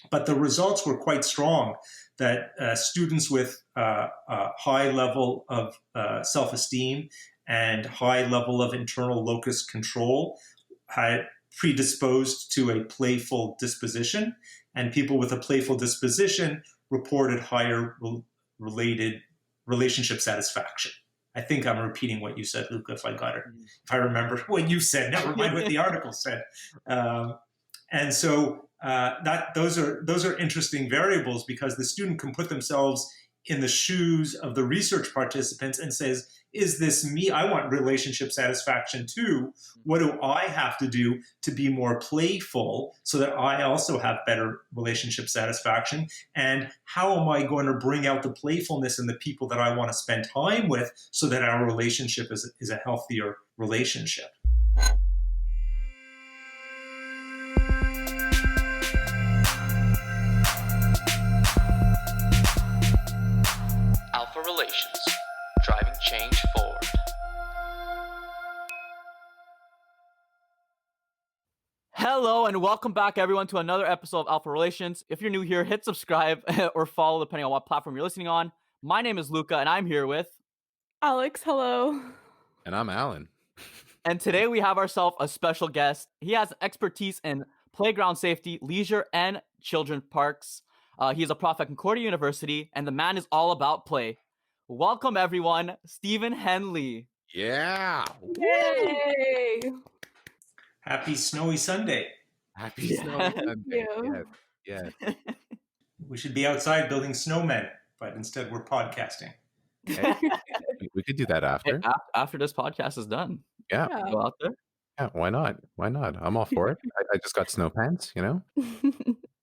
But the results were quite strong that students with a high level of self-esteem and high level of internal locus control had predisposed to a playful disposition, and people with a playful disposition reported higher related relationship satisfaction. I think I'm repeating what you said, Luca, if I remember what you said, never mind what the article said. And so those are interesting variables, because the student can put themselves in the shoes of the research participants and says, is this me? I want relationship satisfaction too. What do I have to do to be more playful so that I also have better relationship satisfaction? And how am I going to bring out the playfulness in the people that I want to spend time with so that our relationship is a healthier relationship? ALFA Relations, driving change forward. Hello and welcome back, everyone, to another episode of ALFA Relations. If you're new here, hit subscribe or follow depending on what platform you're listening on. My name is Luca, and I'm here with Alex. Hello. And I'm Alan. And today we have ourselves a special guest. He has expertise in playground safety, leisure, and children's parks. He is a prof at Concordia University, and the man is all about play. Welcome, everyone, Stephen Henle. Yeah. Yay! Happy snowy Sunday. Happy snowy Sunday. Yes. We should be outside building snowmen, but instead we're podcasting. Hey, we could do that after. After this podcast is done. Yeah. Go out there. Yeah, why not? Why not? I'm all for it. I just got snow pants, you know?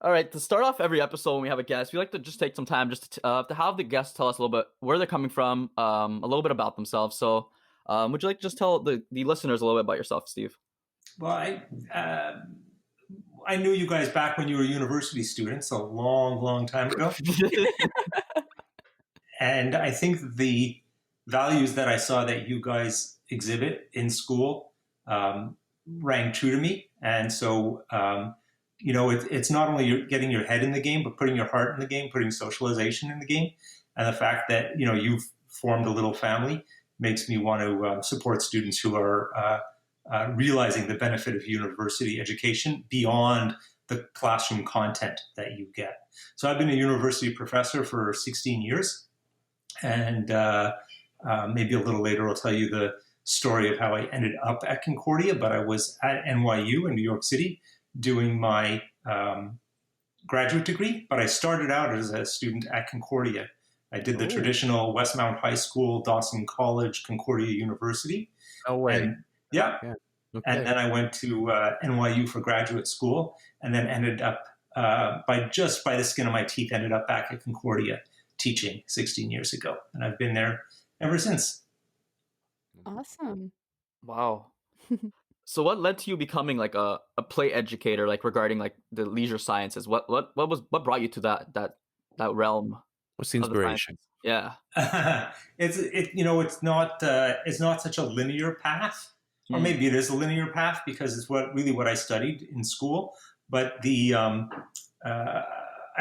All right, to start off every episode when we have a guest, we like to just take some time just to have the guests tell us a little bit where they're coming from, a little bit about themselves. So would you like to just tell the listeners a little bit about yourself, Steve? Well, I knew you guys back when you were university students a long, long time ago. And I think the values that I saw that you guys exhibit in school rang true to me. And so, it's not only you're getting your head in the game, but putting your heart in the game, putting socialization in the game. And the fact that, you've formed a little family makes me want to support students who are realizing the benefit of university education beyond the classroom content that you get. So I've been a university professor for 16 years. And maybe a little later I'll tell you the story of how I ended up at Concordia, but I was at NYU in New York City doing my graduate degree, but I started out as a student at Concordia. I did the traditional Westmount High School, Dawson College, Concordia University. No way. And, yeah. Okay. And then I went to NYU for graduate school, and then ended up, by the skin of my teeth, ended up back at Concordia teaching 16 years ago. And I've been there ever since. Awesome. Wow. So what led to you becoming like a play educator, like regarding like the leisure sciences? What brought you to that realm? What's the inspiration? Yeah. It's not such a linear path, or maybe it is a linear path because it's what I studied in school. But I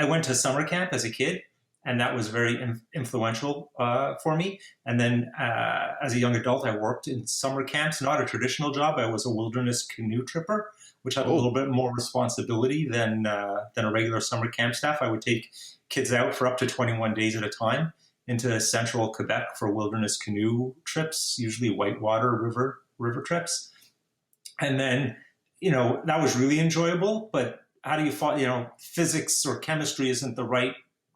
went to summer camp as a kid, and that was very influential for me. And then as a young adult, I worked in summer camps, not a traditional job. I was a wilderness canoe tripper, which had a little bit more responsibility than a regular summer camp staff. I would take kids out for up to 21 days at a time into central Quebec for wilderness canoe trips, usually whitewater river trips. And then, that was really enjoyable, but how do you follow, physics or chemistry isn't the right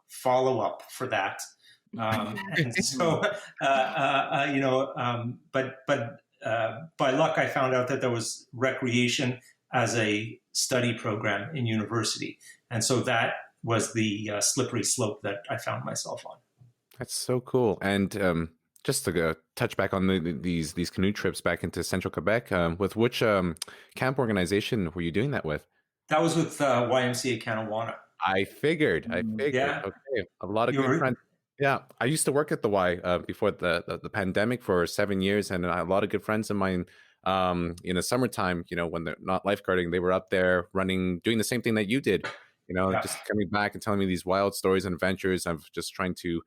follow-up for that. And so, but by luck, I found out that there was recreation as a study program in university. And so that was the slippery slope that I found myself on. That's so cool. And just to touch back on these canoe trips back into central Quebec, with which camp organization were you doing that with? That was with YMCA Canawana. I figured. Yeah. Okay. A lot of good friends. Yeah. I used to work at the Y before the pandemic for 7 years, and a lot of good friends of mine in the summertime, when they're not lifeguarding, they were up there doing the same thing that you did. Yeah. just coming back and telling me these wild stories and adventures of just trying to,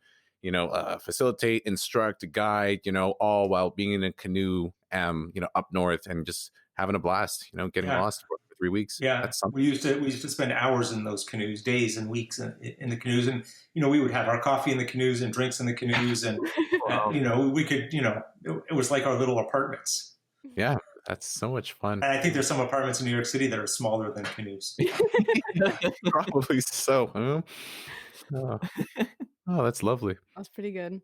facilitate, instruct, guide, all while being in a canoe, up north and just having a blast, getting Yeah. lost for 3 weeks. Yeah, That's something. we used to spend hours in those canoes, days and weeks in the canoes, and we would have our coffee in the canoes and drinks in the canoes, and Wow. we could it was like our little apartments. Yeah, that's so much fun. And I think there's some apartments in New York City that are smaller than canoes. Probably so. Huh? Oh, that's lovely. That's pretty good.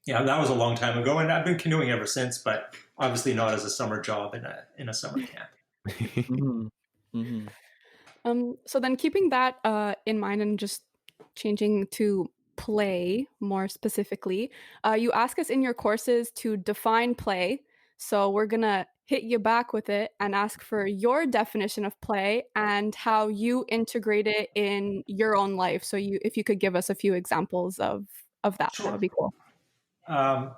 Yeah, that was a long time ago, and I've been canoeing ever since, but obviously not as a summer job in a summer camp. Mhm. Mhm. So then keeping that in mind and just changing to play more specifically, you ask us in your courses to define play. So we're gonna hit you back with it and ask for your definition of play and how you integrate it in your own life. So if you could give us a few examples of that, that Sure. would be cool. I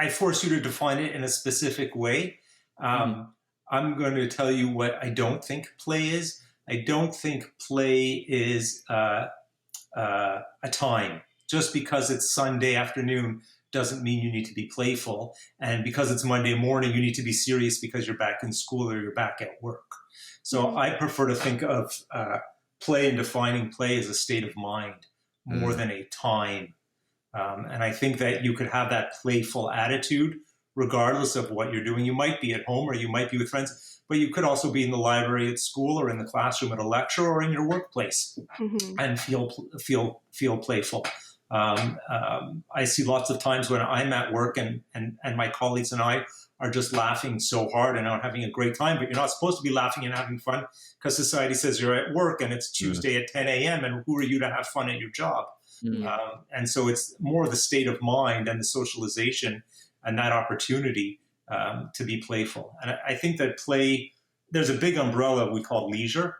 force you to define it in a specific way. I'm going to tell you what I don't think play is. I don't think play is a time. Just because it's Sunday afternoon doesn't mean you need to be playful. And because it's Monday morning, you need to be serious because you're back in school or you're back at work. So I prefer to think of play and defining play as a state of mind more than a time. And I think that you could have that playful attitude regardless of what you're doing. You might be at home or you might be with friends, but you could also be in the library at school or in the classroom at a lecture or in your workplace and feel playful. I see lots of times when I'm at work and my colleagues and I are just laughing so hard and are having a great time, but you're not supposed to be laughing and having fun because society says you're at work and it's Tuesday at 10 a.m. and who are you to have fun at your job? And so it's more the state of mind and the socialization and that opportunity to be playful. And I think that play, there's a big umbrella we call leisure.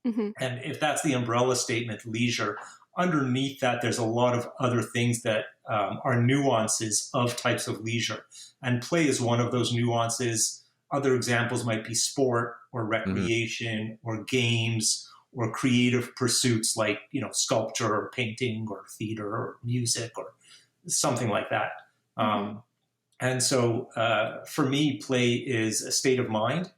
And if that's the umbrella statement, leisure, underneath that, there's a lot of other things that are nuances of types of leisure. And play is one of those nuances. Other examples might be sport or recreation or games or creative pursuits like, sculpture or painting or theater or music or something like that. And so for me, play is a state of mind.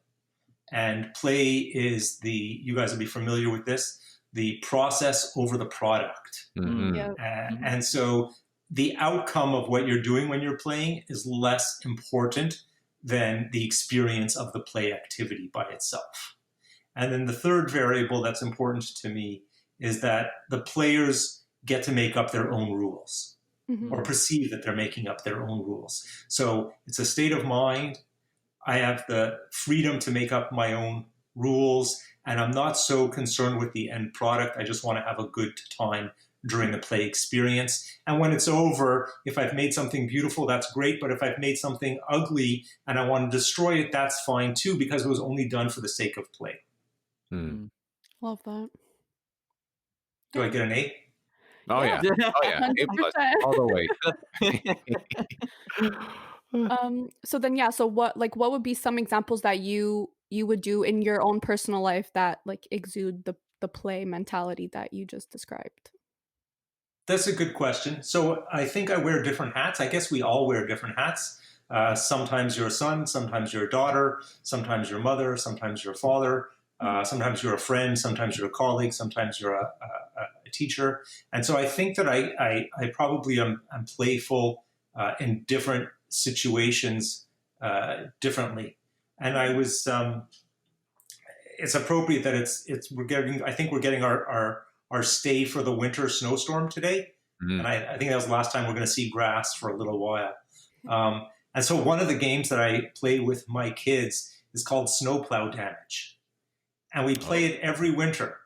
And play is you guys will be familiar with this, the process over the product. And so the outcome of what you're doing when you're playing is less important than the experience of the play activity by itself. And then the third variable that's important to me is that the players get to make up their own rules or perceive that they're making up their own rules. So it's a state of mind. I have the freedom to make up my own rules, and I'm not so concerned with the end product. I just want to have a good time during the play experience. And when it's over, if I've made something beautiful, that's great. But if I've made something ugly and I want to destroy it, that's fine too, because it was only done for the sake of play. Love that. Do I get an A? Oh yeah. Oh yeah. A plus 100%. all the way. So then, so what would be some examples that you would do in your own personal life that exude the play mentality that you just described? That's a good question. So I think I wear different hats. I guess we all wear different hats. Sometimes you're a son, sometimes you're a daughter, sometimes you're a mother, sometimes you're a father, sometimes you're a friend, sometimes you're a colleague, sometimes you're a teacher. And so I think that I probably am playful in different situations differently. And I was, it's appropriate that I think we're getting our stay for the winter snowstorm today. And I think that was the last time we're going to see grass for a little while. And so one of the games that I play with my kids is called Snowplow Damage. And we play it every winter.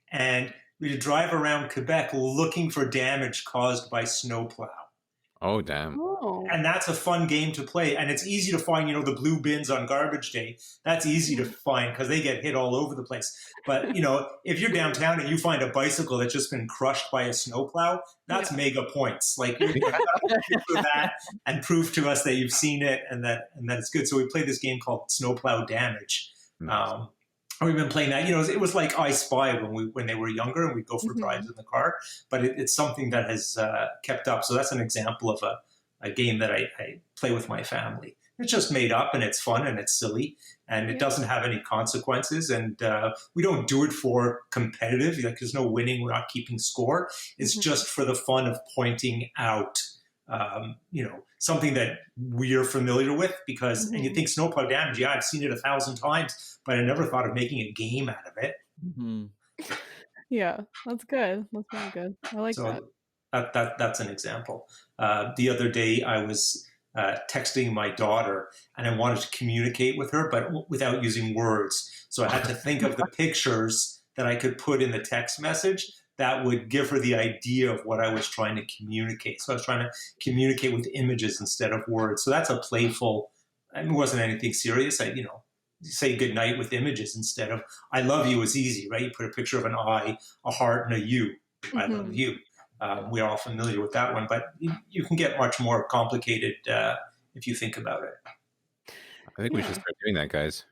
And we drive around Quebec looking for damage caused by snowplow. Oh, damn. And that's a fun game to play. And it's easy to find, the blue bins on garbage day. That's easy to find because they get hit all over the place. But, if you're downtown and you find a bicycle that's just been crushed by a snowplow, that's mega points. Like, you've got to do that and prove to us that you've seen it and that it's good. So we play this game called Snowplow Damage. Nice. we've been playing that. It was like I Spy when they were younger, and we'd go for drives in the car. But it's something that has kept up. So that's an example of a game that I play with my family. It's just made up, and it's fun, and it's silly, and it doesn't have any consequences. And we don't do it for competitive. Like, there's no winning. We're not keeping score. It's just for the fun of pointing out, something that we're familiar with. Because and you think snowplow damage, yeah, I've seen it 1,000 times, but I never thought of making a game out of it. Yeah, that's good. That's really good. I like that. That's an example. The other day, I was texting my daughter, and I wanted to communicate with her, but without using words. So I had to think of the pictures that I could put in the text message that would give her the idea of what I was trying to communicate. So I was trying to communicate with images instead of words. So that's a playful. It wasn't anything serious. Say goodnight with images instead of I love you is easy, right? You put a picture of an I, a heart, and a you. I love you. We're all familiar with that one, but you can get much more complicated if you think about it. I think we should start doing that, guys.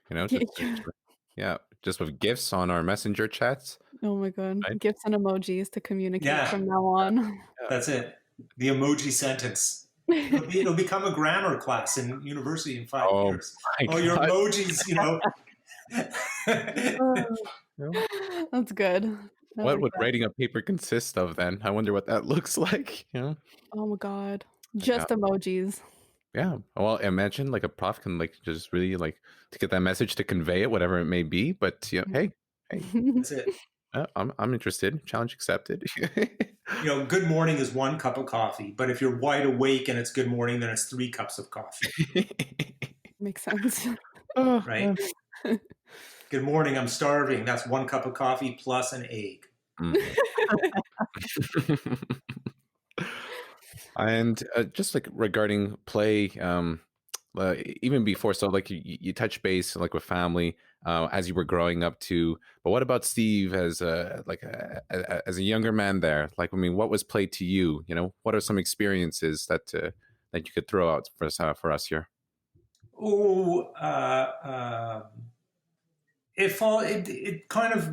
Just with GIFs on our messenger chats. Oh my God. Right? GIFs and emojis to communicate from now on. That's it. The emoji sentence. It'll become a grammar class in university in 5 years. Your emojis, That's good. What would writing a paper consist of then? I wonder what that looks like. Oh my God. Just emojis. Yeah. Well, imagine like a prof can like just really like to get that message to convey it, whatever it may be. But hey, that's it. I'm interested. Challenge accepted. Good morning is 1 cup of coffee, but if you're wide awake and it's good morning, then it's 3 cups of coffee. Makes sense. Right? Good morning, I'm starving. That's 1 cup of coffee plus an egg. And just like regarding play, even before, so like you touch base like with family as you were growing up too. But what about Steve as a younger man there? Like, I mean, what was play to you? What are some experiences that you could throw out for us here? It kind of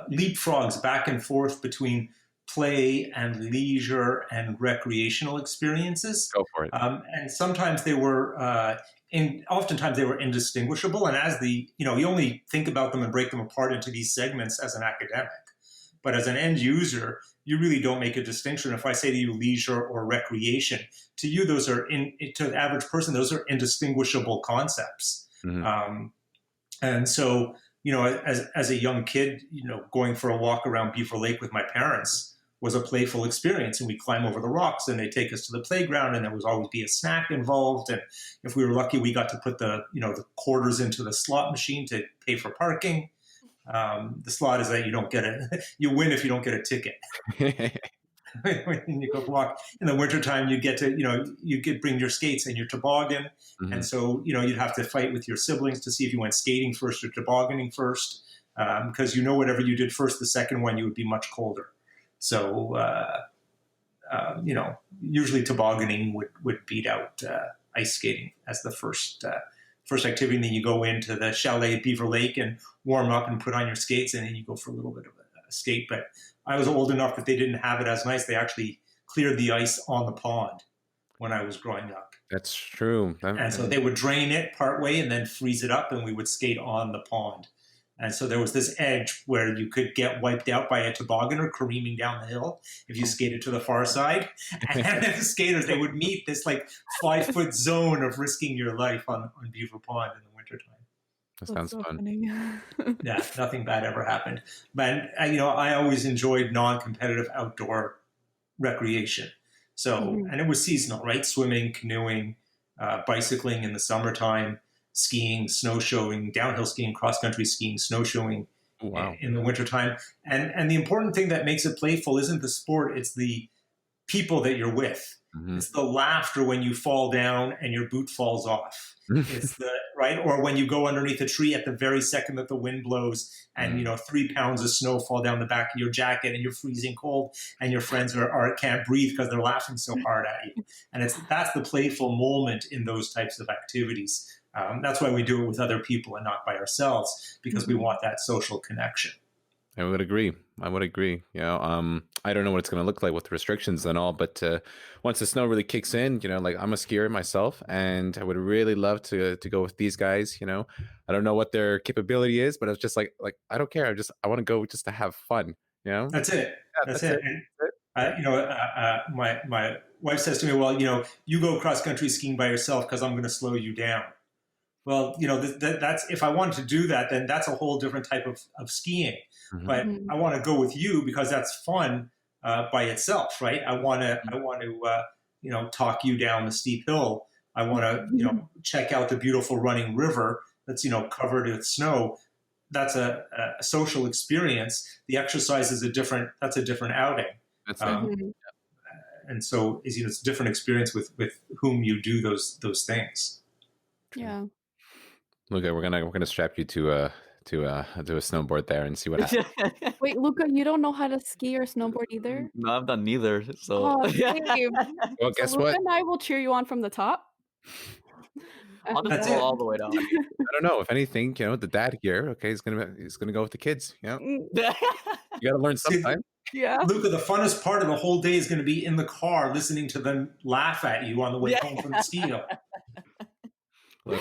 leapfrogs back and forth between play and leisure and recreational experiences. Go for it. And sometimes they were, oftentimes they were indistinguishable. And as you only think about them and break them apart into these segments as an academic. But as an end user, you really don't make a distinction. If I say to you leisure or recreation, to you, to the average person, those are indistinguishable concepts. And so, as a young kid, going for a walk around Beaver Lake with my parents was a playful experience. And we'd climb over the rocks and they'd take us to the playground, and there would always be a snack involved. And if we were lucky, we got to put the quarters into the slot machine to pay for parking. The slot is that you win if you don't get a ticket. When you go walk in the wintertime, you get to, bring your skates and your toboggan. And so, you'd have to fight with your siblings to see if you went skating first or tobogganing first. Because whatever you did first, the second one, you would be much colder. So, usually tobogganing would beat out ice skating as the first activity. And then you go into the chalet at Beaver Lake and warm up and put on your skates, and then you go for a little bit of a skate. But I was old enough that they didn't have it as nice. They actually cleared the ice on the pond when I was growing up. That's true. And so they would drain it partway and then freeze it up, and we would skate on the pond. And so there was this edge where you could get wiped out by a tobogganer careening down the hill if you skated to the far side. And the skaters, they would meet this 5-foot zone of risking your life on Beaver Pond in the wintertime. That sounds fun. Funny. Yeah, nothing bad ever happened. But, I always enjoyed non-competitive outdoor recreation. So, and it was seasonal, right? Swimming, canoeing, bicycling in the summertime, skiing, snowshoeing, downhill skiing, cross-country skiing, snowshoeing in the wintertime. And the important thing that makes it playful isn't the sport, it's the people that you're with. It's the laughter when you fall down and your boot falls off. It's right? Or when you go underneath a tree at the very second that the wind blows and, 3 pounds of snow fall down the back of your jacket and you're freezing cold and your friends can't breathe because they're laughing so hard at you. And that's the playful moment in those types of activities That's why we do it with other people and not by ourselves, because we want that social connection. I would agree. I would agree. You know, I don't know what it's going to look like with the restrictions and all, but once the snow really kicks in, you know, like I'm a skier myself, and I would really love to go with these guys. You know, I don't know what their capability is, but it's just like I don't care. I want to go just to have fun. You know, That's it. Yeah, That's it. And, my wife says to me, "Well, you go cross country skiing by yourself because I'm going to slow you down." Well, that's if I wanted to do that, then that's a whole different type of skiing. Mhm. But I want to go with you because that's fun by itself, right? I want to talk you down the steep hill. I want to check out the beautiful running river that's covered with snow. That's a social experience. The exercise is a different outing. That's it. And so it's a different experience with whom you do those things. Yeah. Look, we're gonna strap you to a snowboard there and see what happens. Wait, Luca, you don't know how to ski or snowboard either? No, I've done neither. So Oh, same. Well, guess Luca what? and I will cheer you on from the top. I'll just That's go it. all the way down. I don't know. If anything, the dad here, okay, he's gonna go with the kids. You know, you got to learn sometime. Yeah. Luca, the funnest part of the whole day is going to be in the car listening to them laugh at you on the way home from the ski hill. Look,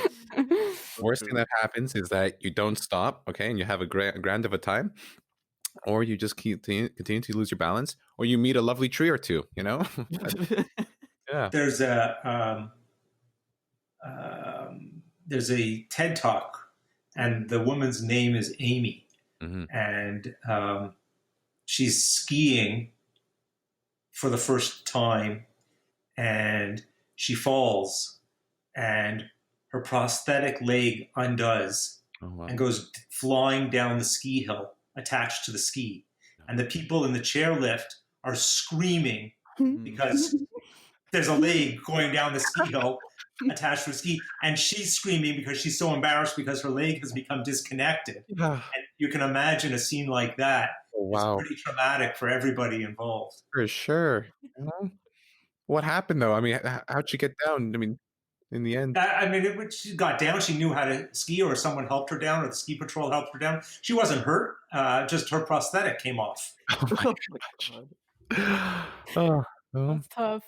worst thing that happens is that you don't stop, okay, and you have a grand of a time, or you just continue to lose your balance, or you meet a lovely tree or two. You know. Yeah. There's a TED Talk, and the woman's name is Amy, and she's skiing for the first time, and she falls, and her prosthetic leg undoes and goes flying down the ski hill attached to the ski. And the people in the chairlift are screaming because there's a leg going down the ski hill attached to a ski, and she's screaming because she's so embarrassed because her leg has become disconnected. Yeah. And you can imagine a scene like that. Oh, wow. It's pretty traumatic for everybody involved. For sure. What happened though? I mean, how'd she get down? I mean, in the end, she got down. She knew how to ski, or someone helped her down, or the ski patrol helped her down. She wasn't hurt. Just her prosthetic came off. Oh my gosh. Oh, well, That's tough.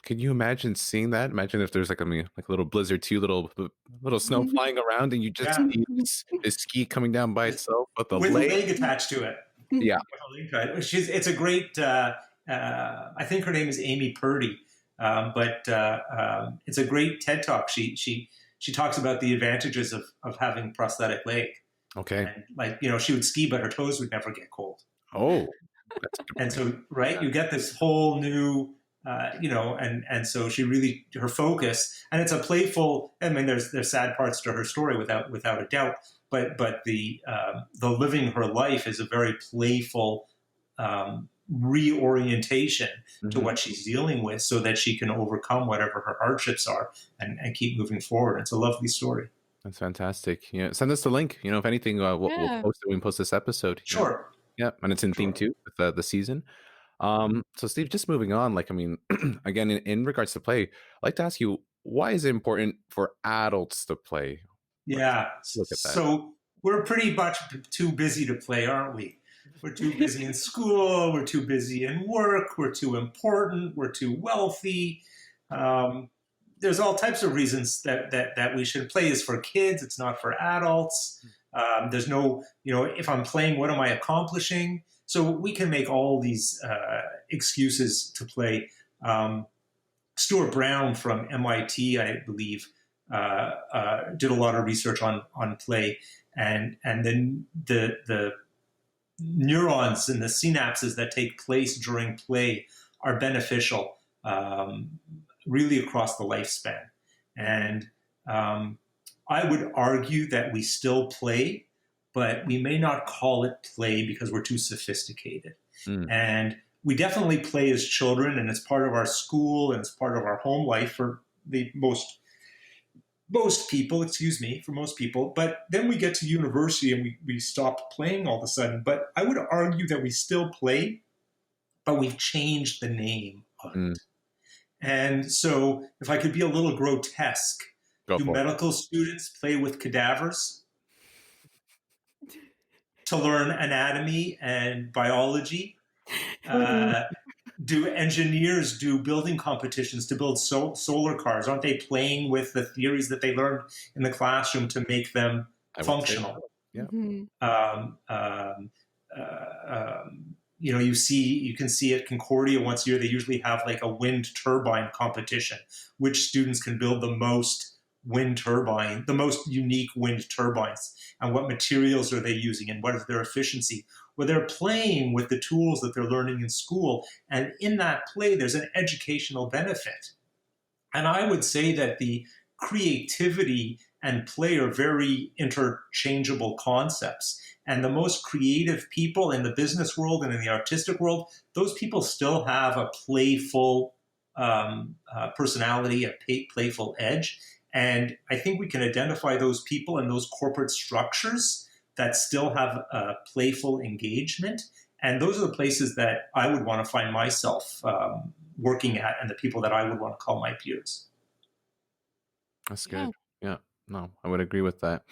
can you imagine seeing that? Imagine if there's like a little blizzard too, little snow flying around, and you just see this ski coming down by itself with the leg attached to it. Yeah, it's a great. I think her name is Amy Purdy, but it's a great TED Talk. She talks about the advantages of having prosthetic leg. Okay. And she would ski, but her toes would never get cold. Oh. And so, you get this whole new, and so she really, her focus, and it's a playful, there's sad parts to her story without a doubt, but the living her life is a very playful reorientation to what she's dealing with, so that she can overcome whatever her hardships are and keep moving forward. It's a lovely story. That's fantastic. Send us the link. If anything, we'll post it when we post this episode. Sure. Yeah, and it's in theme too with the season. So Steve, just moving on, again, in regards to play, I'd like to ask you, why is it important for adults to play? Yeah. Look at that. So we're pretty much too busy to play, aren't we? We're too busy in school. We're too busy in work. We're too important. We're too wealthy. There's all types of reasons that we should play. Is for kids. It's not for adults. There's no, if I'm playing, what am I accomplishing? So we can make all these excuses to play. Stuart Brown from MIT, I believe, did a lot of research on play, and then the neurons and the synapses that take place during play are beneficial, really across the lifespan. And I would argue that we still play, but we may not call it play because we're too sophisticated. And we definitely play as children, and it's part of our school and it's part of our home life for the most people, for most people. But then we get to university and we stop playing all of a sudden. But I would argue that we still play, but we've changed the name of it. And so if I could be a little grotesque, Go Do for it. medical students play with cadavers to learn anatomy and biology? Do engineers do building competitions to build solar cars? Aren't they playing with the theories that they learned in the classroom to make them I would say functional? so. Yeah. Mhm. You can see at Concordia once a year, they usually have like a wind turbine competition, which students can build the most unique wind turbines, and what materials are they using and what is their efficiency. Where they're playing with the tools that they're learning in school, and in that play, there's an educational benefit. And I would say that the creativity and play are very interchangeable concepts. And the most creative people in the business world and in the artistic world, those people still have a playful personality, a playful edge. And I think we can identify those people in those corporate structures that still have a playful engagement. And those are the places that I would want to find myself working at, and the people that I would want to call my peers. That's Yeah. good. Yeah. No, I would agree with that.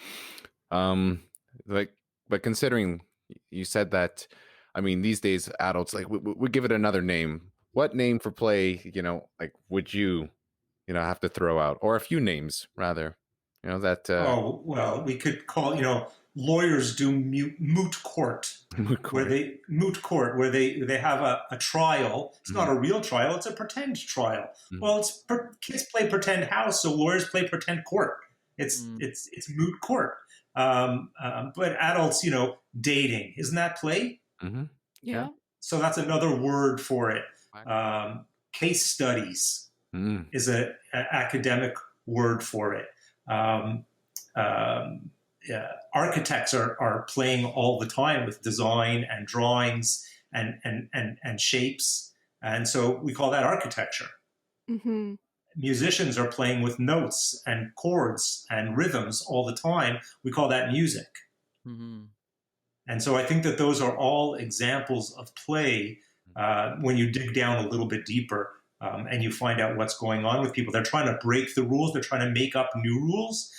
Like, but considering you said that, I mean, these days adults, like, we give it another name. What name for play, like, would you, have to throw out, or a few names rather, that. Oh, well, we could call, lawyers do moot court, where they have a trial. It's not a real trial; it's a pretend trial. Well, kids play pretend house, so lawyers play pretend court. It's moot court. But adults, dating, isn't that play? Yeah. So that's another word for it. Case studies is an academic word for it. Architects are playing all the time with design and drawings and shapes, and so we call that architecture. Mm-hmm. Musicians are playing with notes and chords and rhythms all the time. We call that music. Mm-hmm. And so I think that those are all examples of play when you dig down a little bit deeper and you find out what's going on with people. They're trying to break the rules. They're trying to make up new rules.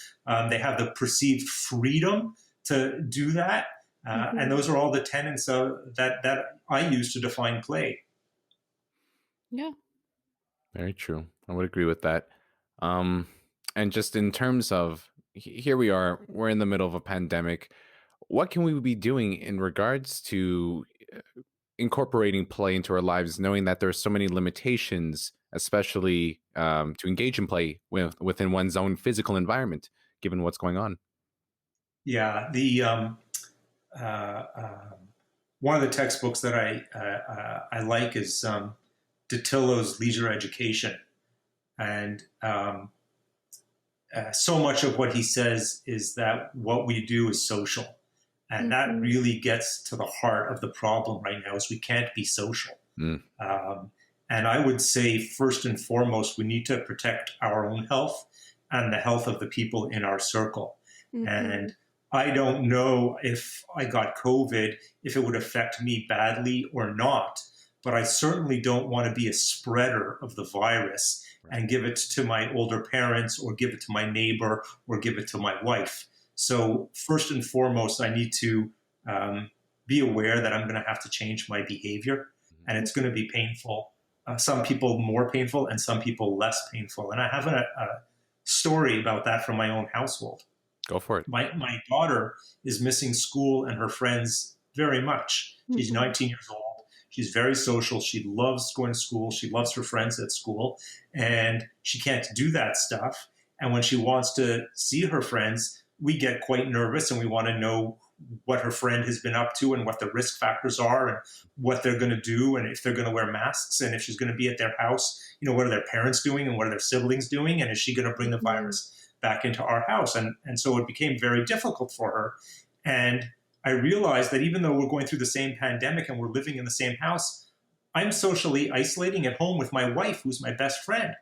They have the perceived freedom to do that. And those are all the tenets that I use to define play. Yeah. Very true. I would agree with that. And just in terms of, here we are, we're in the middle of a pandemic. What can we be doing in regards to incorporating play into our lives, knowing that there are so many limitations, especially to engage in play within one's own physical environment, given what's going on? Yeah, the one of the textbooks that I like is DeTillo's Leisure Education, and so much of what he says is that what we do is social. And that really gets to the heart of the problem right now, is we can't be social. And I would say, first and foremost, we need to protect our own health and the health of the people in our circle. And I don't know if I got COVID, if it would affect me badly or not, but I certainly don't want to be a spreader of the virus and give it to my older parents, or give it to my neighbor, or give it to my wife. So first and foremost, I need to be aware that I'm going to have to change my behavior, and it's going to be painful. Some people more painful and some people less painful. And I have a story about that from my own household. Go for it. My daughter is missing school and her friends very much. She's 19 years old. She's very social. She loves going to school. She loves her friends at school, and she can't do that stuff. And when she wants to see her friends, we get quite nervous, and we want to know what her friend has been up to and what the risk factors are and what they're going to do, and if they're going to wear masks, and if she's going to be at their house, what are their parents doing and what are their siblings doing, and is she going to bring the virus back into our house? And so it became very difficult for her. And I realized that even though we're going through the same pandemic and we're living in the same house, I'm socially isolating at home with my wife, who's my best friend.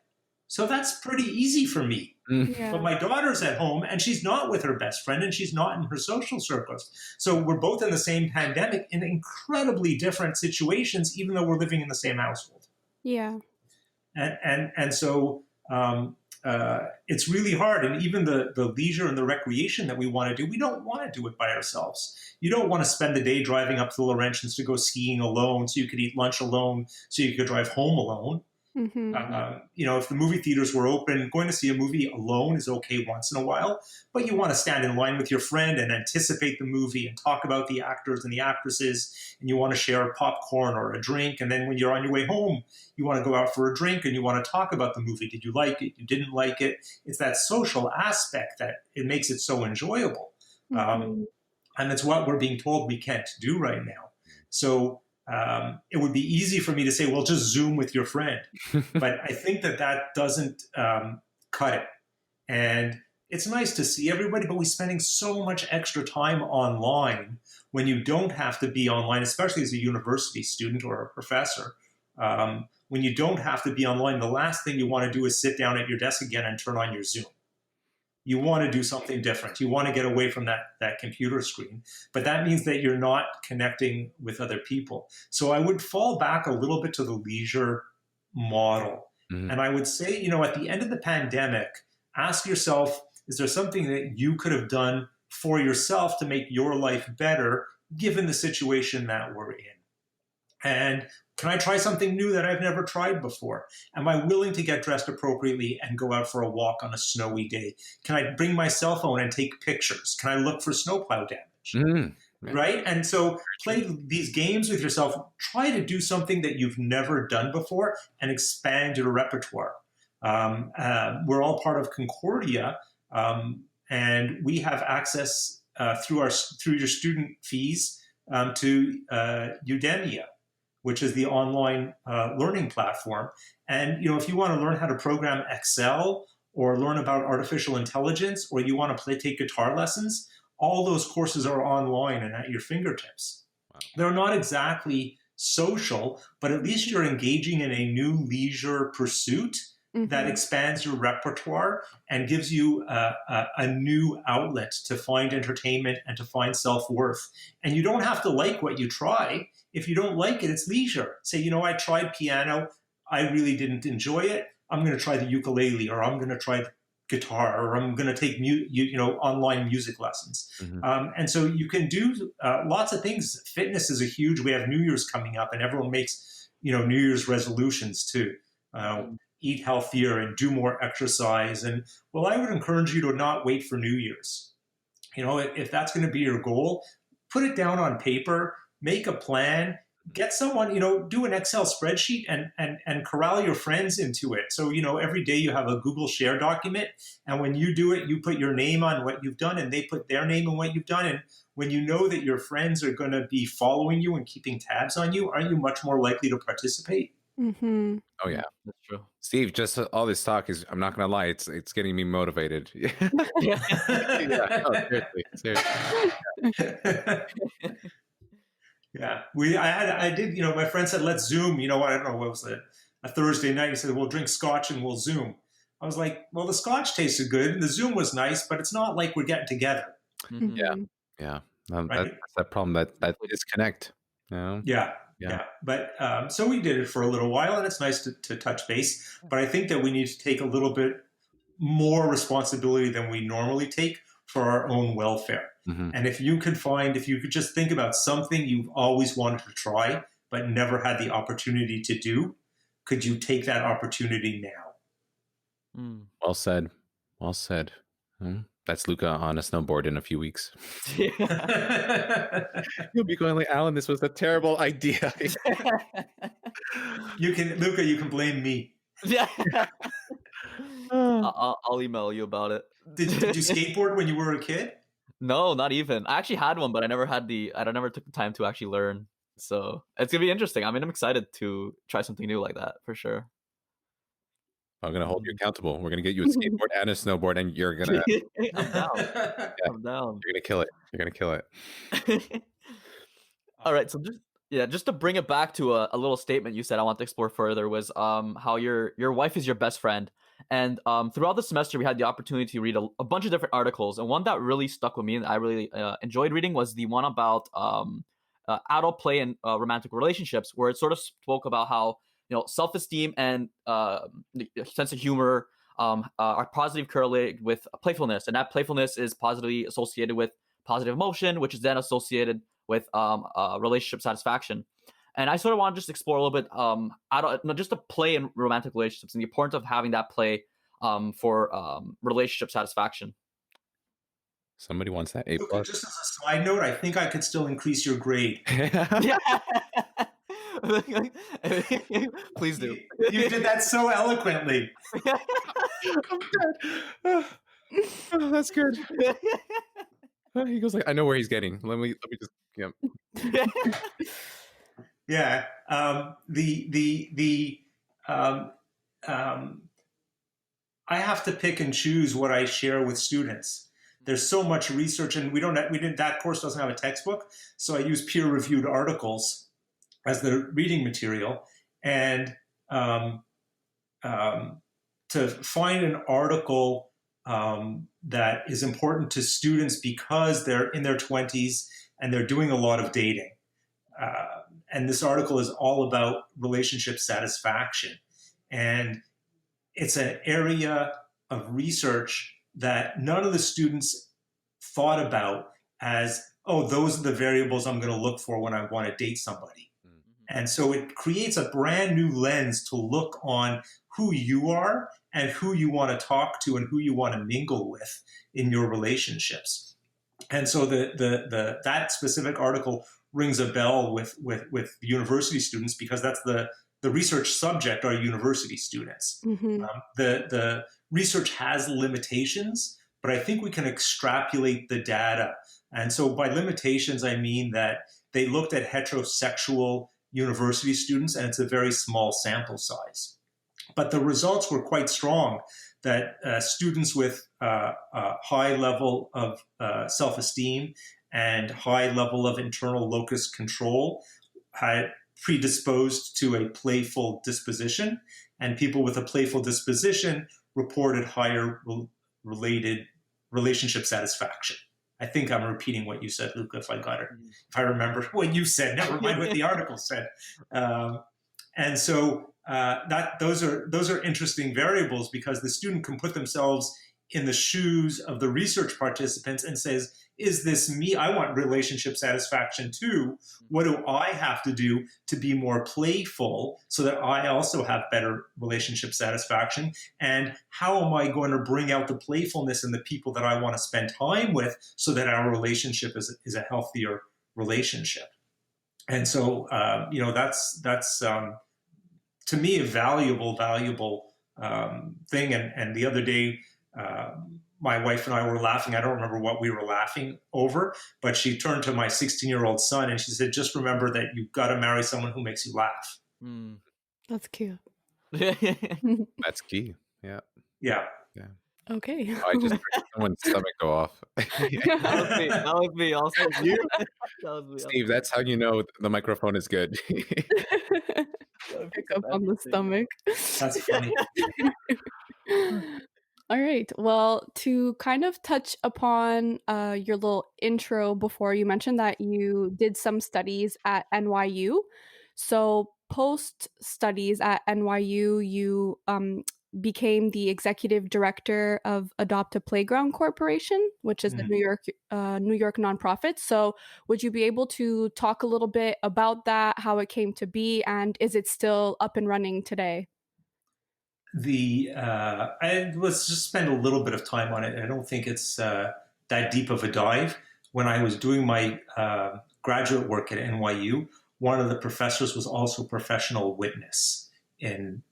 So that's pretty easy for me. Yeah. But my daughter's at home and she's not with her best friend and she's not in her social circles. So we're both in the same pandemic in incredibly different situations, even though we're living in the same household. Yeah. And so it's really hard. And even the leisure and the recreation that we want to do, we don't want to do it by ourselves. You don't want to spend the day driving up to the Laurentians to go skiing alone so you could eat lunch alone, so you could drive home alone. If the movie theaters were open, going to see a movie alone is okay once in a while, but you want to stand in line with your friend and anticipate the movie and talk about the actors and the actresses, and you want to share a popcorn or a drink, and then when you're on your way home, you want to go out for a drink and you want to talk about the movie. Did you like it? You didn't like it? It's that social aspect that it makes it so enjoyable. And that's what we're being told we can't do right now. So it would be easy for me to say, well, just Zoom with your friend. But I think that doesn't cut it. And it's nice to see everybody, but we're spending so much extra time online when you don't have to be online, especially as a university student or a professor. When you don't have to be online, the last thing you want to do is sit down at your desk again and turn on your Zoom. You want to do something different. You want to get away from that computer screen. But that means that you're not connecting with other people. So I would fall back a little bit to the leisure model. And I would say, at the end of the pandemic, ask yourself, is there something that you could have done for yourself to make your life better given the situation that we're in? And can I try something new that I've never tried before? Am I willing to get dressed appropriately and go out for a walk on a snowy day? Can I bring my cell phone and take pictures? Can I look for snowplow damage? Right? And so play these games with yourself. Try to do something that you've never done before and expand your repertoire. We're all part of Concordia, and we have access through your student fees to Udemia, which is the online learning platform. And if you want to learn how to program Excel or learn about artificial intelligence, or you want to take guitar lessons, all those courses are online and at your fingertips. Wow. They're not exactly social, but at least you're engaging in a new leisure pursuit that expands your repertoire and gives you a new outlet to find entertainment and to find self-worth. And you don't have to like what you try. If you don't like it, it's leisure. Say, I tried piano. I really didn't enjoy it. I'm going to try the ukulele, or I'm going to try the guitar, or I'm going to take online music lessons. And so you can do lots of things. Fitness is we have New Year's coming up, and everyone makes New Year's resolutions to eat healthier and do more exercise. And I would encourage you to not wait for New Year's. If that's going to be your goal, put it down on paper. Make a plan, get someone, do an Excel spreadsheet and corral your friends into it. So, every day you have a Google Share document. And when you do it, you put your name on what you've done and they put their name on what you've done. And when you know that your friends are going to be following you and keeping tabs on you, aren't you much more likely to participate? Oh, yeah. That's true. Steve, just all this talk is, I'm not going to lie, it's getting me motivated. Seriously. Yeah, I did, my friend said, let's Zoom, I don't know, what was it, a Thursday night. He said, we'll drink scotch and we'll Zoom. I was like, well, the scotch tasted good and the Zoom was nice, but it's not like we're getting together. Yeah. Right? That's that problem, that disconnect. Yeah. But so we did it for a little while, and it's nice to touch base. But I think that we need to take a little bit more responsibility than we normally take for our own welfare. And if you could just think about something you've always wanted to try but never had the opportunity to do, could you take that opportunity now? Well said. That's Luca on a snowboard in a few weeks. You'll be going like, Alan, this was a terrible idea. Luca, you can blame me. Yeah. I'll email you about it. Did you skateboard when you were a kid? No, not even. I actually had one, but I never took the time to actually learn. So it's gonna be interesting. I mean, I'm excited to try something new like that for sure. I'm gonna hold you accountable. We're gonna get you a skateboard and a snowboard, and you're gonna. I'm down. I'm down. You're gonna kill it. All right. So just to bring it back to a little statement you said I want to explore further was how your wife is your best friend. And throughout the semester, we had the opportunity to read a bunch of different articles. And one that really stuck with me and I really enjoyed reading was the one about adult play and romantic relationships, where it sort of spoke about how, self-esteem and sense of humor are positively correlated with playfulness, and that playfulness is positively associated with positive emotion, which is then associated with relationship satisfaction. And I sort of want to just explore a little bit, just the play in romantic relationships and the importance of having that play for relationship satisfaction. Somebody wants that A+. Luca, just as a side note, I think I could still increase your grade. Yeah. Please do. You did that so eloquently. I'm dead. Oh, that's good. He goes like, I know where he's getting. Let me just, yeah. Yeah. I have to pick and choose what I share with students. There's so much research, and that course doesn't have a textbook, so I use peer-reviewed articles as the reading material. And to find an article that is important to students because they're in their 20s and they're doing a lot of dating. And this article is all about relationship satisfaction. And it's an area of research that none of the students thought about as, oh, those are the variables I'm going to look for when I want to date somebody. And so it creates a brand new lens to look on who you are and who you want to talk to and who you want to mingle with in your relationships. And so that specific article rings a bell with university students because that's the research subject are university students. Mm-hmm. The research has limitations, but I think we can extrapolate the data. And so by limitations, I mean that they looked at heterosexual university students, and it's a very small sample size. But the results were quite strong that students with a high level of self-esteem and high level of internal locus control had predisposed to a playful disposition, and people with a playful disposition reported higher related relationship satisfaction. I think I'm repeating what you said, Luca, if I remember what you said, never mind what the article said. And so those are interesting variables because the student can put themselves in the shoes of the research participants and says, is this me? I want relationship satisfaction too. What do I have to do to be more playful so that I also have better relationship satisfaction? And how am I going to bring out the playfulness in the people that I want to spend time with so that our relationship is a healthier relationship? And so, that's to me a valuable thing. And the other day, my wife and I were laughing. I don't remember what we were laughing over, but she turned to my 16-year-old son and she said, just remember that you've got to marry someone who makes you laugh. Mm. That's cute. That's key. Yeah. Yeah. Yeah. Okay. I just heard someone's stomach go off. That was me also. You? That was me. Steve, that's how you know the microphone is good. Pick up on the stomach. That's funny. All right. Well, to kind of touch upon your little intro before, you mentioned that you did some studies at NYU. So post studies at NYU, you became the executive director of Adopt a Playground Corporation, which is a New York nonprofit. So would you be able to talk a little bit about that, how it came to be, and is it still up and running today? Let's just spend a little bit of time on it. I don't think it's that deep of a dive. When I was doing my graduate work at NYU, one of the professors was also a professional witness in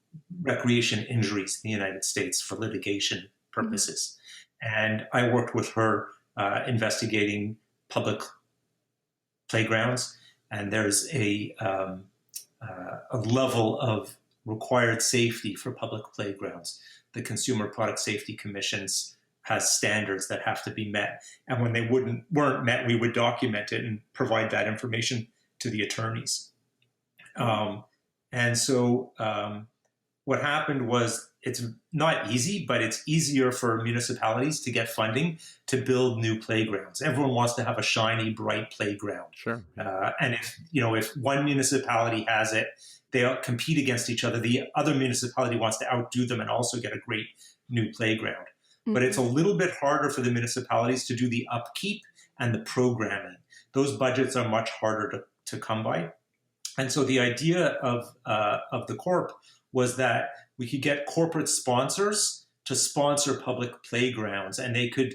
recreation injuries in the United States for litigation purposes. And I worked with her investigating public playgrounds. And there's a level of required safety for public playgrounds. The Consumer Product Safety Commission has standards that have to be met. And when they weren't met, we would document it and provide that information to the attorneys. And so what happened was it's not easy, but it's easier for municipalities to get funding to build new playgrounds. Everyone wants to have a shiny, bright playground. Sure. And if one municipality has it, they compete against each other. The other municipality wants to outdo them and also get a great new playground. But it's a little bit harder for the municipalities to do the upkeep and the programming. Those budgets are much harder to come by. And so the idea of the Corp was that we could get corporate sponsors to sponsor public playgrounds, and they could,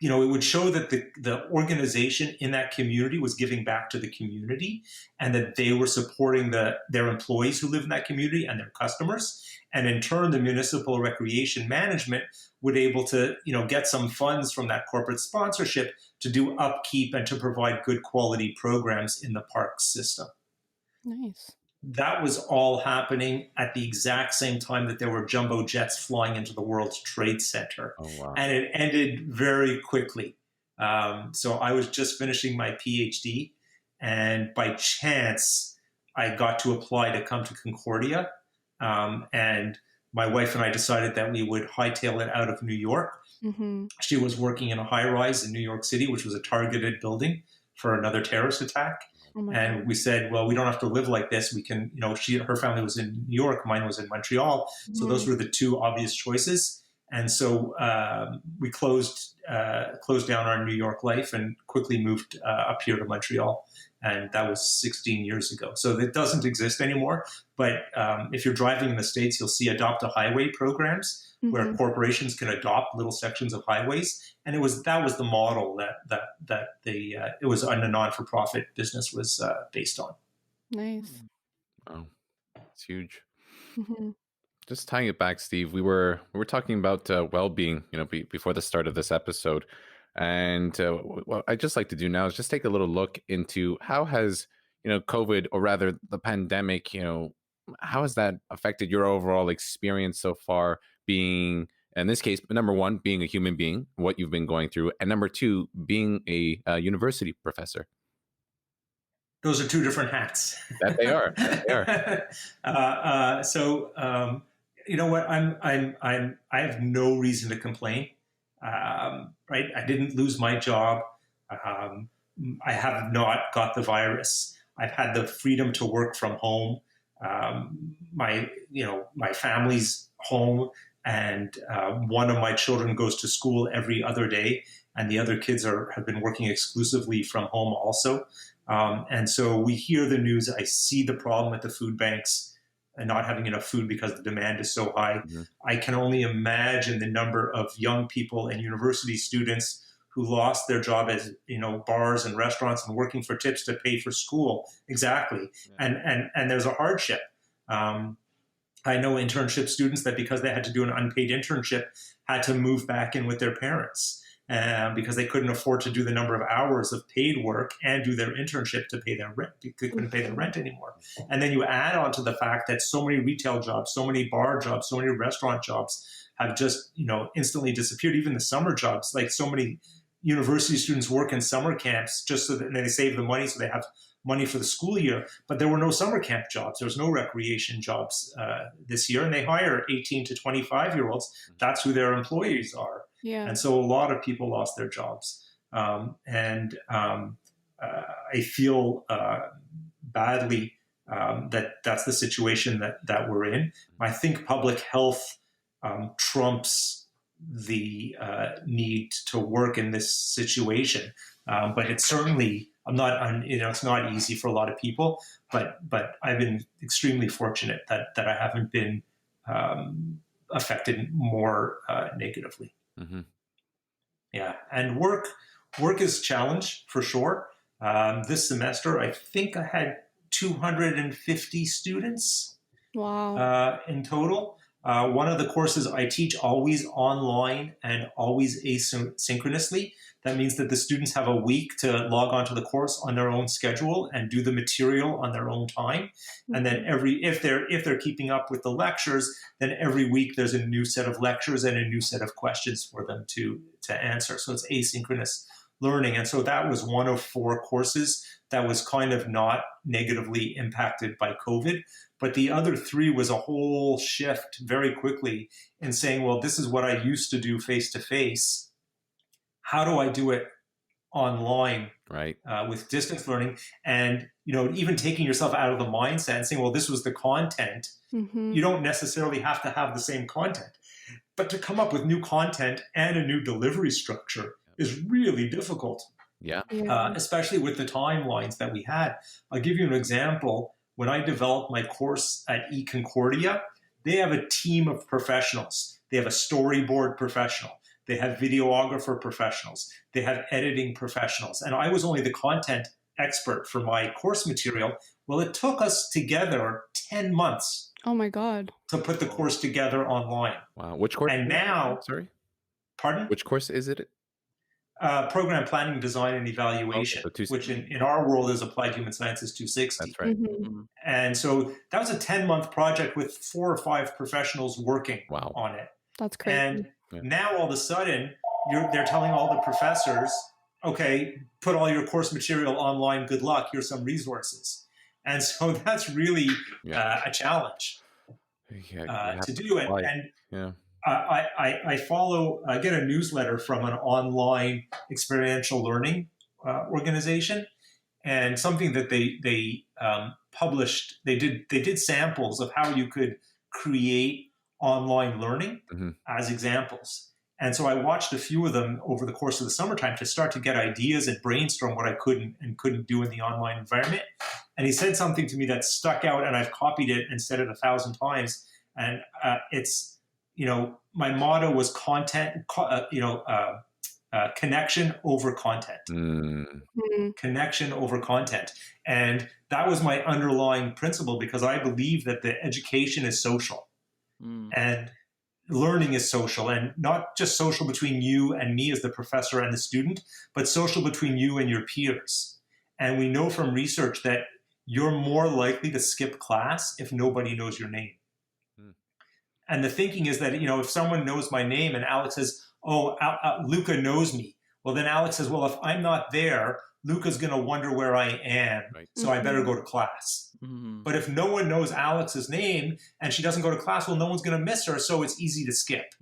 it would show that the organization in that community was giving back to the community, and that they were supporting their employees who live in that community and their customers. And in turn, the municipal recreation management would able to, get some funds from that corporate sponsorship to do upkeep and to provide good quality programs in the park system. Nice. That was all happening at the exact same time that there were jumbo jets flying into the World Trade Center. Oh, wow. And it ended very quickly. So I was just finishing my PhD, and by chance, I got to apply to come to Concordia. And my wife and I decided that we would hightail it out of New York. Mm-hmm. She was working in a high-rise in New York City, which was a targeted building for another terrorist attack. Oh and we said, well, we don't have to live like this. We can, her family was in New York, mine was in Montreal. So those were the two obvious choices. And so we closed down our New York life and quickly moved up here to Montreal. And that was 16 years ago. So it doesn't exist anymore. But if you're driving in the States, you'll see adopt a highway programs where corporations can adopt little sections of highways. And that was the model that it was a non-for-profit business was based on. Nice. Wow, it's huge. Mm-hmm. Just tying it back, Steve, we were talking about well-being, before the start of this episode. And what I'd just like to do now is just take a little look into how has, COVID, or rather the pandemic, how has that affected your overall experience so far, being, in this case, number one, being a human being, what you've been going through, and number two, being a university professor? Those are two different hats. That they are. They are. So you know what? I have no reason to complain. Right? I didn't lose my job. I have not got the virus. I've had the freedom to work from home. My family's home, and one of my children goes to school every other day, and the other kids have been working exclusively from home also. And so we hear the news. I see the problem at the food banks and not having enough food because the demand is so high. Mm-hmm. I can only imagine the number of young people and university students who lost their job as, bars and restaurants and working for tips to pay for school. Exactly. Yeah. And there's a hardship. I know internship students that because they had to do an unpaid internship had to move back in with their parents because they couldn't afford to do the number of hours of paid work and do their internship to pay their rent. They couldn't pay their rent anymore. And then you add on to the fact that so many retail jobs, so many bar jobs, so many restaurant jobs have just, instantly disappeared. Even the summer jobs, like so many university students work in summer camps just so that they save the money so they have money for the school year, but there were no summer camp jobs. There was no recreation jobs this year, and they hire 18 to 25-year-olds. That's who their employees are. Yeah. And so a lot of people lost their jobs. I feel badly that that's the situation that we're in. I think public health trumps the need to work in this situation. But it's certainly, it's not easy for a lot of people, but I've been extremely fortunate that I haven't been affected more negatively. Mm-hmm. Yeah. And work is a challenge for sure. This semester, I think I had 250 students. Wow. In total. One of the courses I teach always online and always asynchronously. That means that the students have a week to log onto the course on their own schedule and do the material on their own time. And then if they're keeping up with the lectures, then every week there's a new set of lectures and a new set of questions for them to answer. So it's asynchronous learning. And so that was one of 4 courses that was kind of not negatively impacted by COVID. But the other 3 was a whole shift very quickly in saying, well, this is what I used to do face-to-face. How do I do it online, right? With distance learning? And, even taking yourself out of the mindset and saying, well, this was the content. Mm-hmm. You don't necessarily have to have the same content. But to come up with new content and a new delivery structure is really difficult. Yeah. Especially with the timelines that we had. I'll give you an example. When I developed my course at Concordia, they have a team of professionals. They have a storyboard professional. They have videographer professionals. They have editing professionals. And I was only the content expert for my course material. Well, it took us together 10 months. Oh my God. To put the course together online. Wow. Which course? And now, sorry? Pardon? Which course is it? Program Planning, Design, and Evaluation, okay, so which in our world is Applied Human Sciences 260. That's right. Mm-hmm. And so that was a 10-month project with 4 or 5 professionals working on it. That's crazy. And now all of a sudden, they're telling all the professors, okay, put all your course material online, good luck, here's some resources. And so that's really a challenge to do. And I follow, I get a newsletter from an online experiential learning organization, and something that they published, they did samples of how you could create online learning as examples. And so I watched a few of them over the course of the summertime to start to get ideas and brainstorm what I could and couldn't do in the online environment. And he said something to me that stuck out, and I've copied it and said it 1,000 times. And it's, my motto was connection over content. Connection over content. And that was my underlying principle, because I believe that the education is social. And learning is social, and not just social between you and me as the professor and the student, but social between you and your peers. And we know from research that you're more likely to skip class if nobody knows your name. And the thinking is that, if someone knows my name and Alex says, oh, Luca knows me. Well, then Alex says, well, if I'm not there, Luca's going to wonder where I am. So I better go to class. But if no one knows Alex's name and she doesn't go to class, well, no one's going to miss her. So it's easy to skip.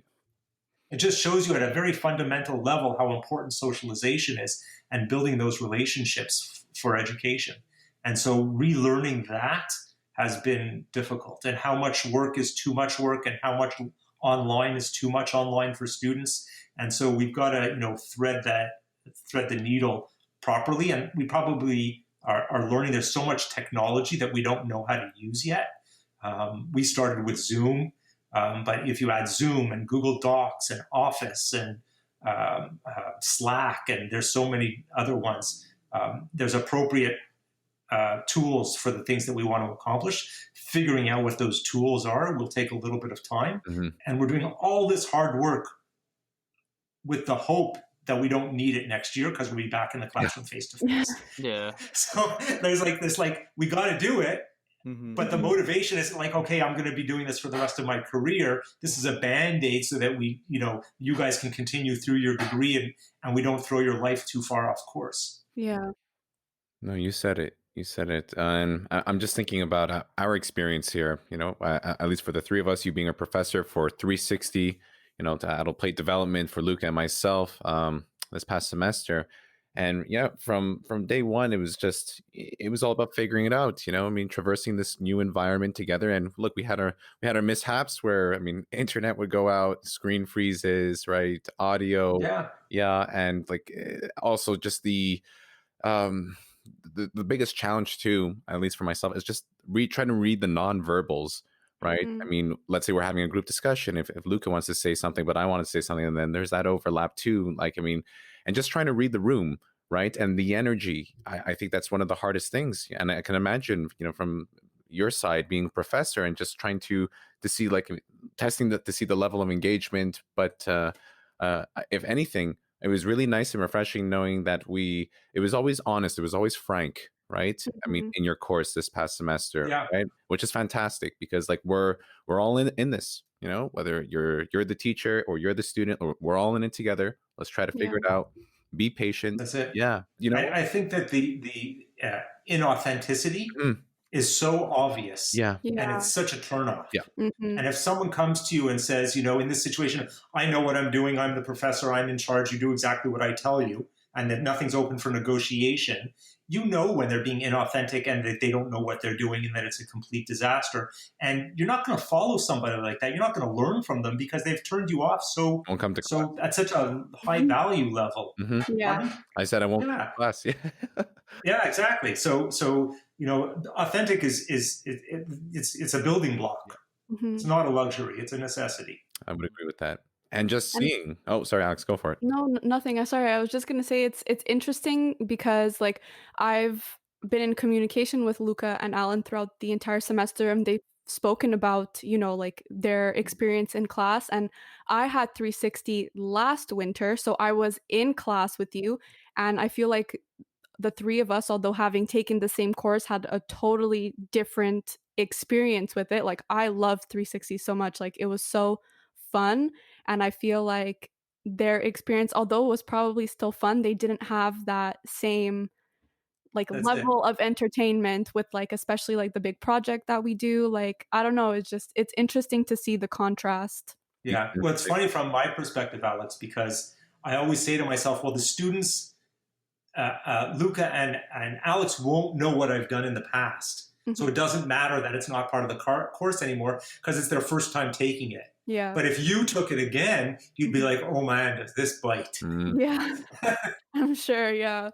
It just shows you at a very fundamental level how important socialization is and building those relationships for education. And so relearning that has been difficult, and how much work is too much work and how much online is too much online for students. And so we've got to, thread the needle properly. And we probably are learning there's so much technology that we don't know how to use yet. We started with Zoom, but if you add Zoom and Google Docs and Office and Slack, and there's so many other ones, there's appropriate tools for the things that we want to accomplish. Figuring out what those tools are will take a little bit of time. And we're doing all this hard work with the hope that we don't need it next year, because we'll be back in the classroom face to face. So there's this we got to do it. But the motivation is okay, I'm going to be doing this for the rest of my career. This is a Band-Aid so that you guys can continue through your degree and we don't throw your life too far off course. Yeah. No, you said it. You said it. And I'm just thinking about our experience here, at least for the three of us, you being a professor for 360, to adult play development for Luca and myself this past semester. And from day one, it was all about figuring it out, traversing this new environment together. And look, we had our mishaps where, internet would go out, screen freezes, right? Audio. And also just the biggest challenge too, at least for myself, is just trying to read the nonverbals, right? Let's say we're having a group discussion. If Luca wants to say something, but I want to say something, and then there's that overlap too. And just trying to read the room, right? And the energy. I think that's one of the hardest things. And I can imagine, from your side being a professor and just trying to see testing to see the level of engagement. But if anything, it was really nice and refreshing knowing that it was always honest. It was always frank, right? In your course this past semester, right? Which is fantastic, because we're all in this, whether you're the teacher or you're the student, or we're all in it together. Let's try to figure it out. Be patient. That's it. Yeah. I think that the inauthenticity is so obvious. And it's such a turnoff. And if someone comes to you and says, in this situation, I know what I'm doing, I'm the professor, I'm in charge, you do exactly what I tell you, and that nothing's open for negotiation, you know when they're being inauthentic and that they don't know what they're doing and that it's a complete disaster. And you're not going to follow somebody like that. You're not going to learn from them because they've turned you off so Won't come to class. at such a high value level. Yeah. Pardon? I said I won't come Yeah. to class. Yeah. Yeah, exactly. So authentic it's a building block. Mhm. It's not a luxury. It's a necessity. I would agree with that. And just seeing. Oh, sorry, Alex, go for it. No, nothing. I'm sorry. I was just gonna say it's interesting because like I've been in communication with Luca and Alan throughout the entire semester, and they've spoken about like their experience in class. And I had 360 last winter, so I was in class with you, and I feel like the three of us, although having taken the same course, had a totally different experience with it. Like I loved 360 so much. Like it was so fun. And I feel like their experience, although it was probably still fun, they didn't have that same like That's level of entertainment with like especially like the big project that we do. Like I don't know, it's interesting to see the contrast. Yeah. Well, it's funny from my perspective, Alex, because I always say to myself, well, the students, Luca and Alex won't know what I've done in the past. So it doesn't matter that it's not part of the course anymore because it's their first time taking it. Yeah. But if you took it again, you'd be like, oh man, does this bite? Yeah. I'm sure, yeah.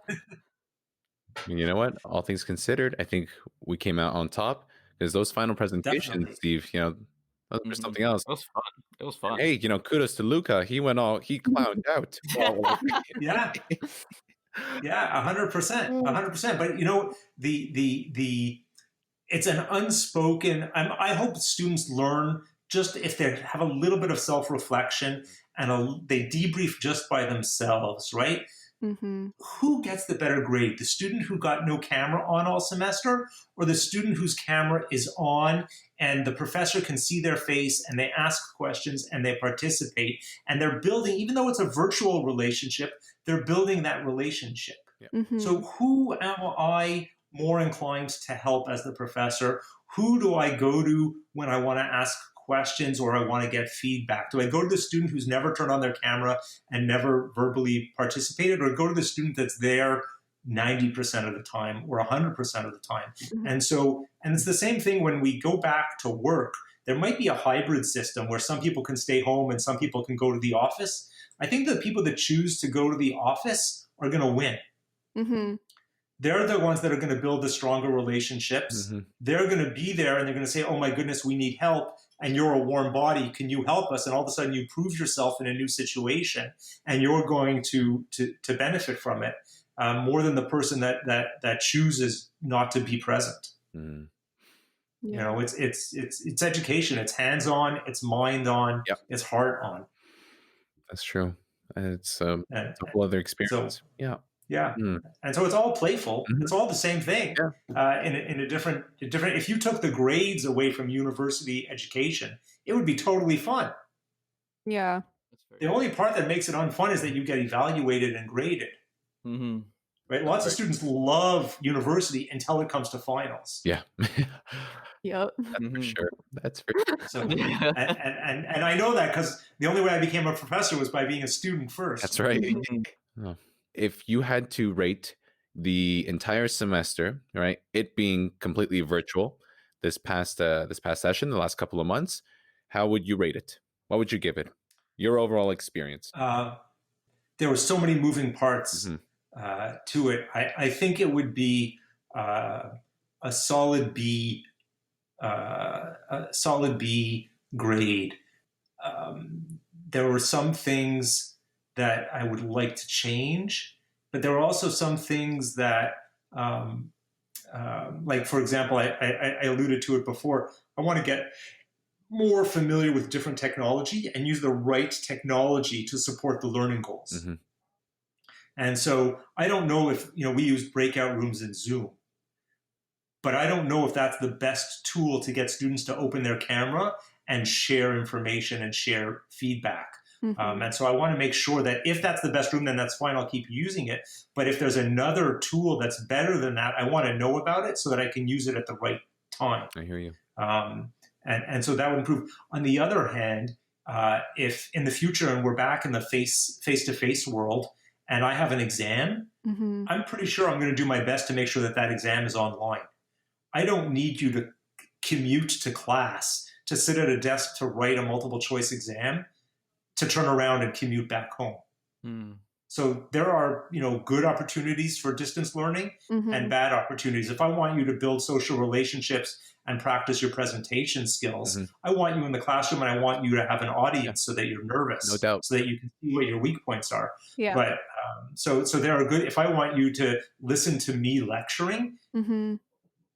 You know what? All things considered, I think we came out on top because those final presentations, Definitely. Steve, those were something else. It was fun. It was fun. Hey, kudos to Luca. He clowned out. Yeah. Yeah, 100%, 100%. But the it's an unspoken. I hope students learn just if they have a little bit of self-reflection and they debrief just by themselves, right? Mm-hmm. Who gets the better grade? The student who got no camera on all semester, or the student whose camera is on and the professor can see their face and they ask questions and they participate and they're building, even though it's a virtual relationship, they're building that relationship. Yeah. Mm-hmm. So who am I more inclined to help as the professor? Who do I go to when I want to ask questions or I want to get feedback? Do I go to the student who's never turned on their camera and never verbally participated, or go to the student that's there 90% of the time or 100% of the time? Mm-hmm. And it's the same thing when we go back to work. There might be a hybrid system where some people can stay home and some people can go to the office. I think the people that choose to go to the office are going to win. Mm-hmm. They're the ones that are going to build the stronger relationships. Mm-hmm. They're going to be there and they're going to say, oh my goodness, we need help. And you're a warm body. Can you help us? And all of a sudden you prove yourself in a new situation and you're going to benefit from it more than the person that chooses not to be present. Mm-hmm. Yeah. It's education. It's hands-on, it's mind-on, Yep. It's heart-on. That's true. It's a whole other experience. Yeah. Yeah. Mm. And so it's all playful. Mm-hmm. It's all the same thing. Yeah. In a different, if you took the grades away from university education, it would be totally fun. Yeah. The only part that makes it unfun is that you get evaluated and graded. Mm-hmm. Right? Lots of students love university until it comes to finals. Yeah. Yep. That's for sure. That's for sure. So, and I know that because the only way I became a professor was by being a student first. That's right. Mm-hmm. Oh. If you had to rate the entire semester, right, it being completely virtual this past session, the last couple of months, how would you rate it? What would you give it? Your overall experience. There were so many moving parts to it. I think it would be a solid B, grade. There were some things that I would like to change, but there are also some things that, like for example, I alluded to it before. I want to get more familiar with different technology and use the right technology to support the learning goals. Mm-hmm. And so I don't know if, we use breakout rooms in Zoom, but I don't know if that's the best tool to get students to open their camera and share information and share feedback. Mm-hmm. And so I want to make sure that if that's the best room, then that's fine. I'll keep using it. But if there's another tool that's better than that, I want to know about it so that I can use it at the right time. I hear you. And so that would improve. On the other hand, if in the future and we're back in the face-to-face world and I have an exam, I'm pretty sure I'm going to do my best to make sure that that exam is online. I don't need you to commute to class, to sit at a desk to write a multiple choice exam, to turn around and commute back home. So there are, good opportunities for distance learning and bad opportunities. If I want you to build social relationships and practice your presentation skills, I want you in the classroom, and I want you to have an audience so that you're nervous, No doubt. so that you can see what your weak points are. Yeah. But so there are good. If I want you to listen to me lecturing,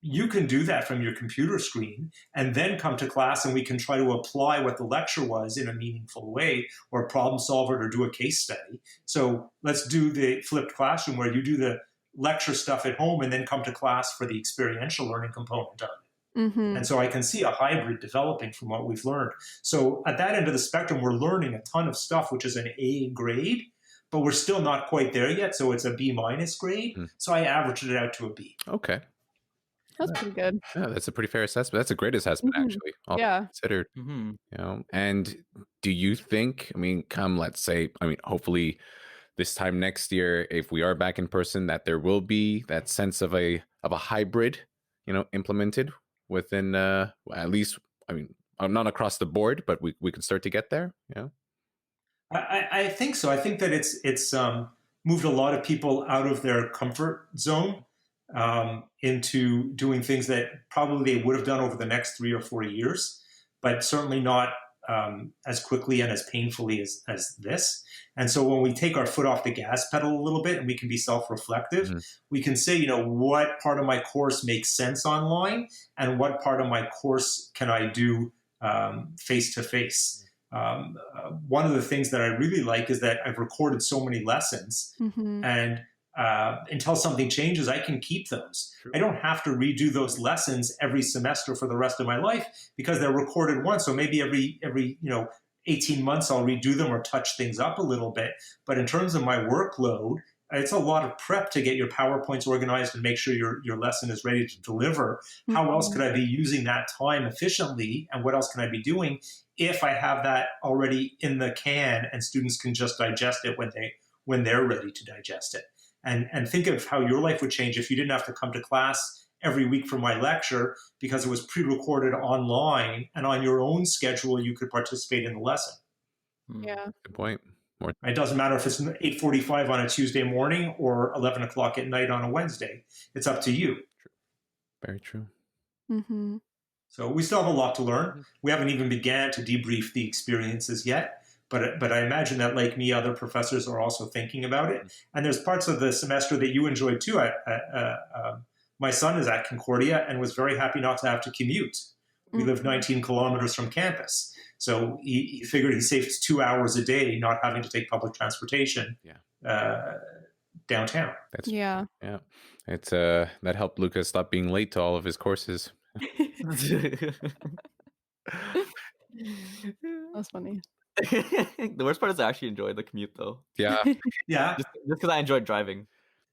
you can do that from your computer screen and then come to class, and we can try to apply what the lecture was in a meaningful way, or problem solve it, or do a case study. So let's do the flipped classroom where you do the lecture stuff at home and then come to class for the experiential learning component of it. And so I can see a hybrid developing from what we've learned. So at that end of the spectrum, we're learning a ton of stuff, which is an A grade, but we're still not quite there yet. So it's a B- grade. So I averaged it out to a B. Okay. That's pretty good. Yeah, that's a pretty fair assessment. That's a great assessment, actually. All Yeah. considered. And do you think, come, let's say, hopefully this time next year, if we are back in person, that there will be that sense of a hybrid, implemented within at least, not across the board, but we can start to get there. I think so. I think that it's moved a lot of people out of their comfort zone into doing things that probably they would have done over the next 3 or 4 years, but certainly not as quickly and as painfully as this. And so when we take our foot off the gas pedal a little bit and we can be self-reflective, we can say, what part of my course makes sense online, and what part of my course can I do face-to-face. One of the things that I really like is that I've recorded so many lessons, and until something changes, I can keep those. I don't have to redo those lessons every semester for the rest of my life because they're recorded once. So maybe every 18 months I'll redo them or touch things up a little bit. But in terms of my workload, it's a lot of prep to get your PowerPoints organized and make sure your lesson is ready to deliver. How else could I be using that time efficiently, and what else can I be doing if I have that already in the can and students can just digest it when they're ready to digest it? And think of how your life would change if you didn't have to come to class every week for my lecture because it was pre-recorded online, and on your own schedule you could participate in the lesson. Yeah. Good point. It doesn't matter if it's 8:45 on a Tuesday morning or 11 o'clock at night on a Wednesday. It's up to you. Very true. So we still have a lot to learn. We haven't even began to debrief the experiences yet. But I imagine that, like me, other professors are also thinking about it. And there's parts of the semester that you enjoyed too. My son is at Concordia and was very happy not to have to commute. We live 19 kilometers from campus. So he figured he saves 2 hours a day not having to take public transportation downtown. Yeah. It's that helped Lucas stop being late to all of his courses. That's funny. The worst part is I actually enjoyed the commute, though. Yeah. Yeah. Just because I enjoyed driving.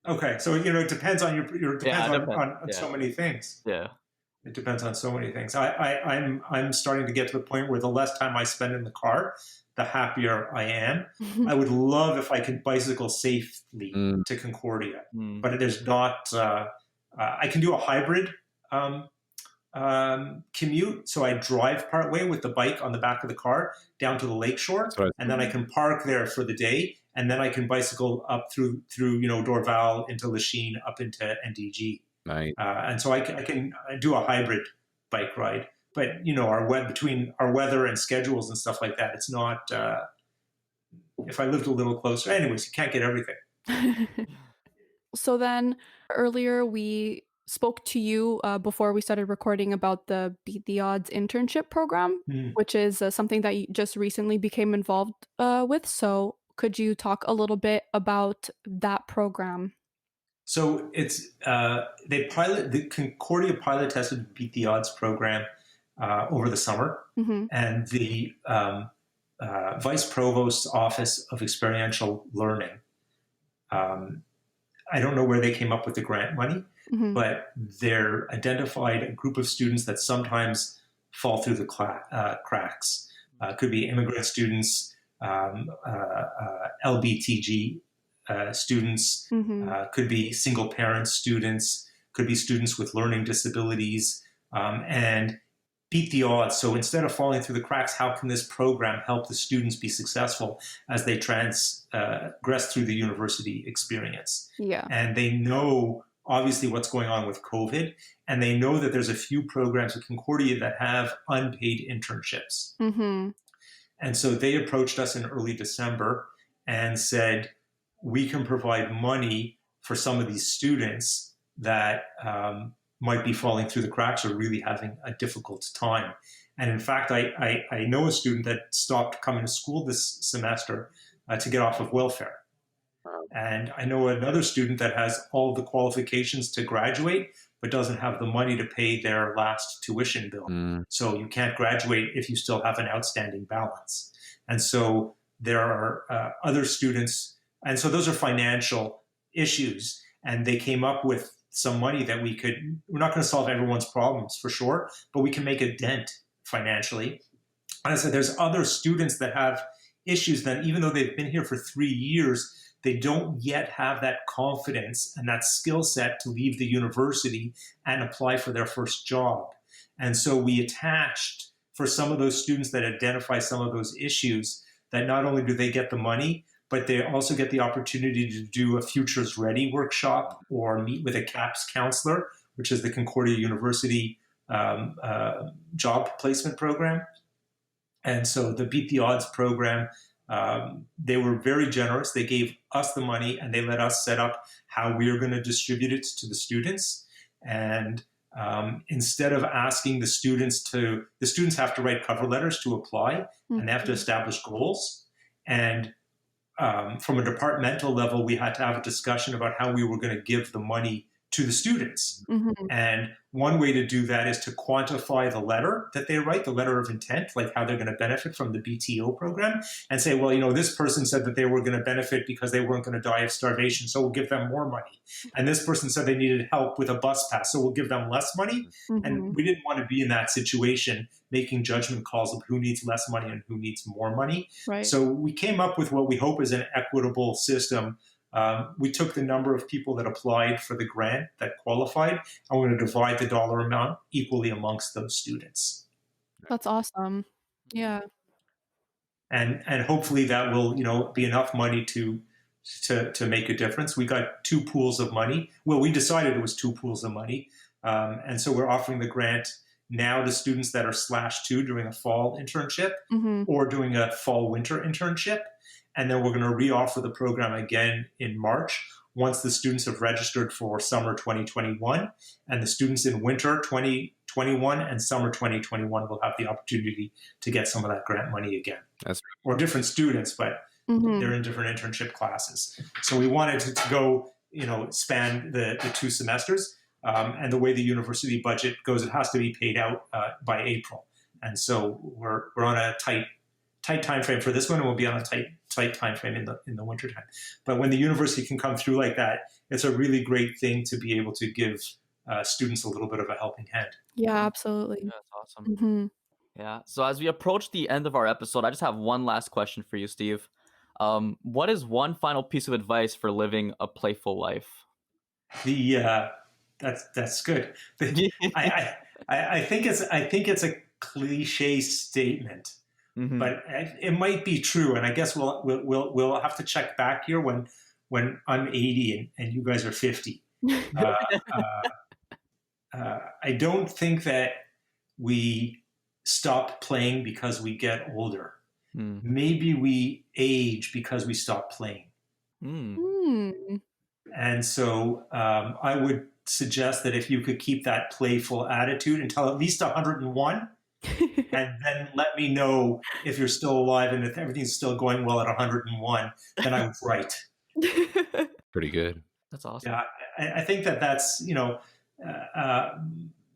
Okay, so it depends on on so many things. Yeah. It depends on so many things. I'm starting to get to the point where the less time I spend in the car, the happier I am. I would love if I could bicycle safely to Concordia, but there's not. I can do a hybrid commute, so I drive part way with the bike on the back of the car down to the lakeshore, and then I can park there for the day, and then I can bicycle up through Dorval into Lachine up into NDG. Nice. And so I can do a hybrid bike ride, but between our weather and schedules and stuff like that, it's not. If I lived a little closer, anyways, you can't get everything. So then earlier we spoke to you before we started recording about the Beat the Odds internship program, which is something that you just recently became involved with. So could you talk a little bit about that program? So it's the Concordia pilot tested Beat the Odds program over the summer, and the Vice Provost's Office of Experiential Learning. I don't know where they came up with the grant money, but they're identified a group of students that sometimes fall through the cracks. Could be immigrant students, LBTG students, could be single parent students, could be students with learning disabilities, and beat the odds. So instead of falling through the cracks, how can this program help the students be successful as they transgress through the university experience? Yeah. And they know obviously what's going on with COVID, and they know that there's a few programs at Concordia that have unpaid internships. And so they approached us in early December and said, we can provide money for some of these students that might be falling through the cracks or really having a difficult time. And in fact, I know a student that stopped coming to school this semester to get off of welfare. And I know another student that has all the qualifications to graduate, but doesn't have the money to pay their last tuition bill. So you can't graduate if you still have an outstanding balance. And so there are other students, and so those are financial issues. And they came up with some money that we're not going to solve everyone's problems for sure, but we can make a dent financially. And I said, there's other students that have issues that even though they've been here for 3 years, they don't yet have that confidence and that skill set to leave the university and apply for their first job. And so we attached for some of those students that identify some of those issues that not only do they get the money, but they also get the opportunity to do a FutureReady workshop or meet with a CAPS counselor, which is the Concordia University job placement program. And so the Beat the Odds program, they were very generous. They gave us the money and they let us set up how we are going to distribute it to the students. And instead of asking the students have to write cover letters to apply, and they have to establish goals. And from a departmental level, we had to have a discussion about how we were going to give the money to the students. And one way to do that is to quantify the letter that they write, the letter of intent, like how they're going to benefit from the BTO program, and say, well, this person said that they were going to benefit because they weren't going to die of starvation, so we'll give them more money. And this person said they needed help with a bus pass, so we'll give them less money. And we didn't want to be in that situation, making judgment calls of who needs less money and who needs more money. Right. So we came up with what we hope is an equitable system. We took the number of people that applied for the grant that qualified, and we're going to divide the dollar amount equally amongst those students. That's awesome. Yeah. And hopefully that will, be enough money to make a difference. We got 2 pools of money. Well, we decided it was 2 pools of money. And so we're offering the grant now to students that are /2 doing a fall internship or doing a fall-winter internship. And then we're going to reoffer the program again in March once the students have registered for summer 2021. And the students in winter 2021 and summer 2021 will have the opportunity to get some of that grant money again. Or different students, but they're in different internship classes. So we wanted to go, span the 2 semesters. And the way the university budget goes, it has to be paid out by April. And so we're on a tight time frame for this one, and we'll be on a tight time frame in the winter time. But when the university can come through like that, it's a really great thing to be able to give students a little bit of a helping hand. Yeah, absolutely. That's awesome. Yeah. So as we approach the end of our episode, I just have one last question for you, Steve. What is one final piece of advice for living a playful life? That's good. I think it's a cliche statement. But it might be true, and I guess we'll have to check back here when I'm 80 and you guys are 50. I don't think that we stop playing because we get older. Maybe we age because we stop playing. And so I would suggest that if you could keep that playful attitude until at least 101. And then let me know if you're still alive and if everything's still going well at 101, then I was right. Pretty good. That's awesome. Yeah, I think that's,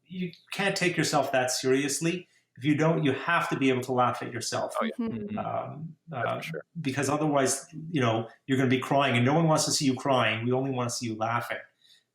you can't take yourself that seriously. If you don't, you have to be able to laugh at yourself. For sure. Because otherwise, you're going to be crying, and no one wants to see you crying. We only want to see you laughing.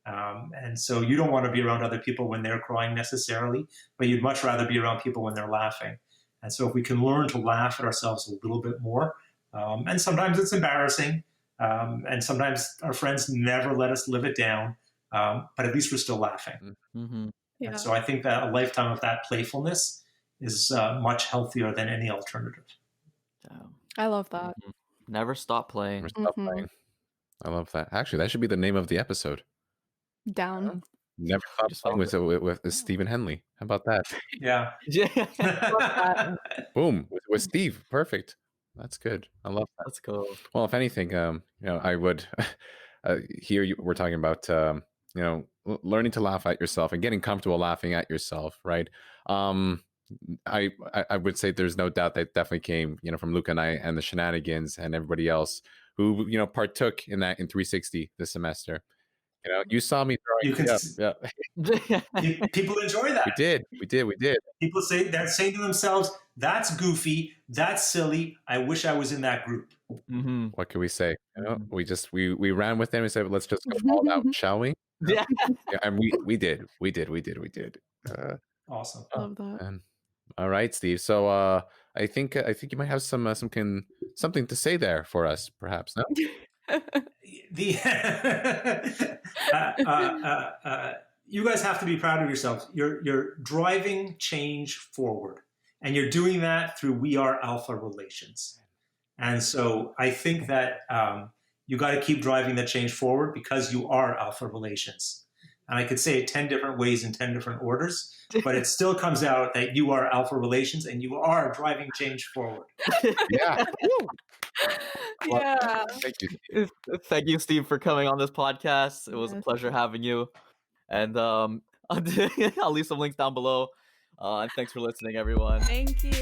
And so you don't want to be around other people when they're crying necessarily, but you'd much rather be around people when they're laughing. And so if we can learn to laugh at ourselves a little bit more, and sometimes it's embarrassing, And sometimes our friends never let us live it down, but at least we're still laughing. Mm-hmm. Yeah. And so I think that a lifetime of that playfulness is much healthier than any alternative. I love that. Never stop playing. Never stop playing. I love that. Actually, that should be the name of the episode. Down. Never stop Just playing follow with Stephen Henle. How about that? Yeah. Boom, with Steve. Perfect. That's good. I love that. Let's go. Well, if anything, I would here we're talking about learning to laugh at yourself and getting comfortable laughing at yourself, right? I would say there's no doubt that definitely came, from Luca and I and the shenanigans and everybody else who partook in that in 360 this semester. You saw me throwing. You can people enjoy that. We did. People they're saying to themselves, "That's goofy. That's silly. I wish I was in that group." Mm-hmm. What can we say? We ran with them and said, "Let's just go all out, shall we?" Yeah. And we did. Awesome. Love that. And, all right, Steve. So I think you might have something to say there for us, perhaps. No? You guys have to be proud of yourselves. You're driving change forward, and you're doing that through We Are ALFA Relations. And so I think that you got to keep driving that change forward because you are ALFA Relations. And I could say it 10 different ways in 10 different orders, but it still comes out that you are ALFA Relations and you are driving change forward. Yeah. Yeah. Thank you, Steve, for coming on this podcast. It was a pleasure having you. And I'll leave some links down below. And thanks for listening, everyone. Thank you.